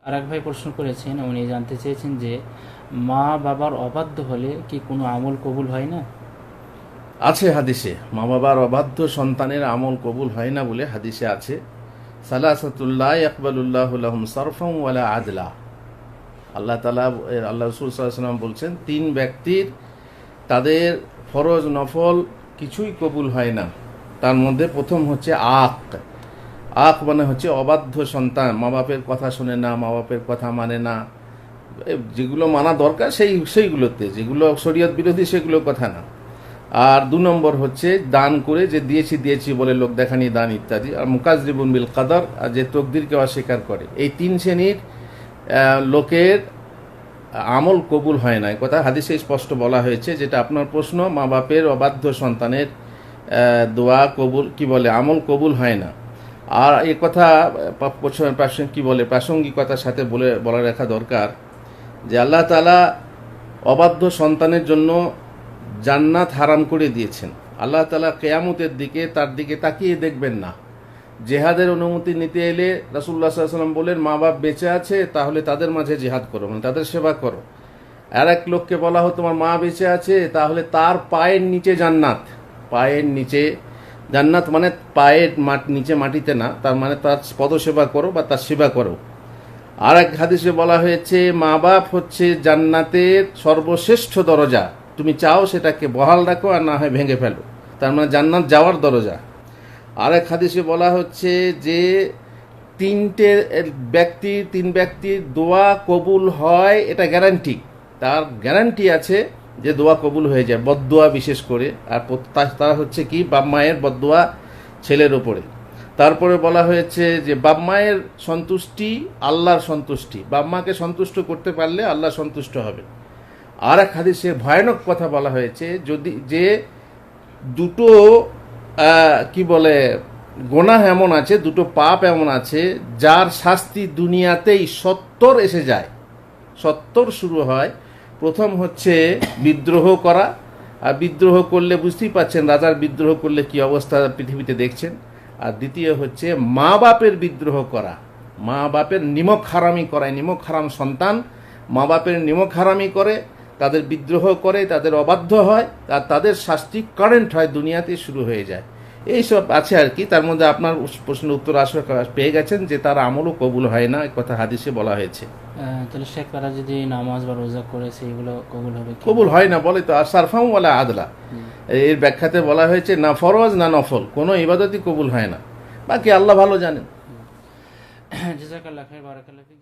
আর এক ভাই প্রশ্ন করেছেন, উনি জানতে চেয়েছেন যে মা বাবার অবাধ্য হলে কি কোনো আমল কবুল হয় না? আছে হাদিসে, মা বাবার অবাধ্য সন্তানের আমল কবুল হয় না বলে হাদিসে আছে। সালাসাতুল্লাহ ইয়াকবালুল্লাহু লাহুম সারফাম ওয়ালা আদলা। আল্লাহ তাআলা, আল্লাহ রাসূল সাল্লাল্লাহু আলাইহি ওয়াসাল্লাম বলছেন, তিন ব্যক্তির তাদের ফরজ নফল কিছুই কবুল হয় না। তার মধ্যে প্রথম হচ্ছে আক মানে হচ্ছে অবাধ্য সন্তান, মা বাপের কথা শোনে না, মা বাপের কথা মানে না, যেগুলো মানা দরকার সেইগুলোতে, যেগুলো শরীয়ত বিরোধী সেগুলো কথা না। আর 2 নম্বর হচ্ছে দান করে, যে দিয়েছি বলে লোক দেখানি দান ইত্যাদি। আর মুকাজ্জিবুন বিল কাদার, আর যে তকদিরকে অস্বীকার করে। এই 3 শ্রেণীর লোকের আমল কবুল হয় না, কথা হাদিসে স্পষ্ট বলা হয়েছে। যেটা আপনার প্রশ্ন, মা বাপের অবাধ্য সন্তানের দোয়া কবুল আমল কবুল হয় না। আর এই কথা প্রাসঙ্গিকতার সাথে বলে রাখা দরকার যে আল্লাহ তাআলা অবাধ্য সন্তানের জন্য জান্নাত হারাম করে দিয়েছেন। আল্লাহ তাআলা কিয়ামতের দিকে তার দিকে তাকিয়ে দেখবেন না। জেহাদের অনুমতি নিতে এলে রাসূলুল্লাহ সাল্লাল্লাহু আলাইহি ওয়াসাল্লাম বলেন, মা বাপ বেঁচে আছে তাহলে তাদের মাঝে জিহাদ করো, মানে তাদের সেবা করো। আর এক লোককে বলা হতো, তোমার মা বেঁচে আছে তাহলে তার পায়ের নিচে জান্নাত। পায়ের নিচে জান্নাত মানে পায়ের নিচে মাটিতে না, তার মানে তার পদসেবা করো বা তার সেবা করো। আর এক হাদিসে বলা হয়েছে, মা বাপ হচ্ছে জান্নাতের সর্বশ্রেষ্ঠ দরজা, তুমি চাও সেটাকে বহাল রাখো আর না হয় ভেঙে ফেলো, তার মানে জান্নাত যাওয়ার দরজা। আর এক হাদিসে বলা হচ্ছে যে তিন ব্যক্তির দোয়া কবুল হয়, এটা গ্যারান্টি, তার গ্যারান্টি আছে যে দোয়া কবুল হয়ে যায়, বদদোয়া বিশেষ করে। আর তার হচ্ছে কি, বাপ মায়ের বদদোয়া ছেলের ওপরে। তারপরে বলা হয়েছে যে বাপ মায়ের সন্তুষ্টি আল্লাহর সন্তুষ্টি, বাপ মাকে সন্তুষ্ট করতে পারলে আল্লাহ সন্তুষ্ট হবে। আর এক হাদিসে ভয়ানক কথা বলা হয়েছে, যে দুটো গোনাহ এমন আছে, দুটো পাপ এমন আছে যার শাস্তি দুনিয়াতেই 70 এসে যায়, 70 শুরু হয়। প্রথম হচ্ছে বিদ্রোহ করা, আর বিদ্রোহ করলে বুঝতেই পাচ্ছেন রাজার বিদ্রোহ করলে কি অবস্থা পৃথিবীতে দেখছেন। আর দ্বিতীয় হচ্ছে মা বাপের বিদ্রোহ করা, মা বাপের নিমক হারামি করায়, নিমক হারাম সন্তান মা বাপের নিমক হারামি করে, তাদের বিদ্রোহ করে, তাদের অবাধ্য হয়, আর তাদের শাস্তি কারেন্ট হয়, দুনিয়াতে শুরু হয়ে যায়। এইসব আছে আর কি। তার মধ্যে আপনার প্রশ্নের উত্তর পেয়ে গেছেন যে তার আমলও কবুল হয় না, এই কথা হাদিসে বলা হয়েছে। তাহলে শেখ, তারা যদি নামাজ বা রোজা করে সেগুলো কবুল হবে কি? কবুল হয় না বলে তো, আর সারফাম ওয়ালা আদলা, এর ব্যাখ্যাতে বলা হয়েছে না ফরজ না নফল কোনো ইবাদতই কবুল হয় না, বাকি আল্লাহ ভালো জানেন। জাযাকাল্লাহু খাইর, বারাকাল্লাহু ফিক।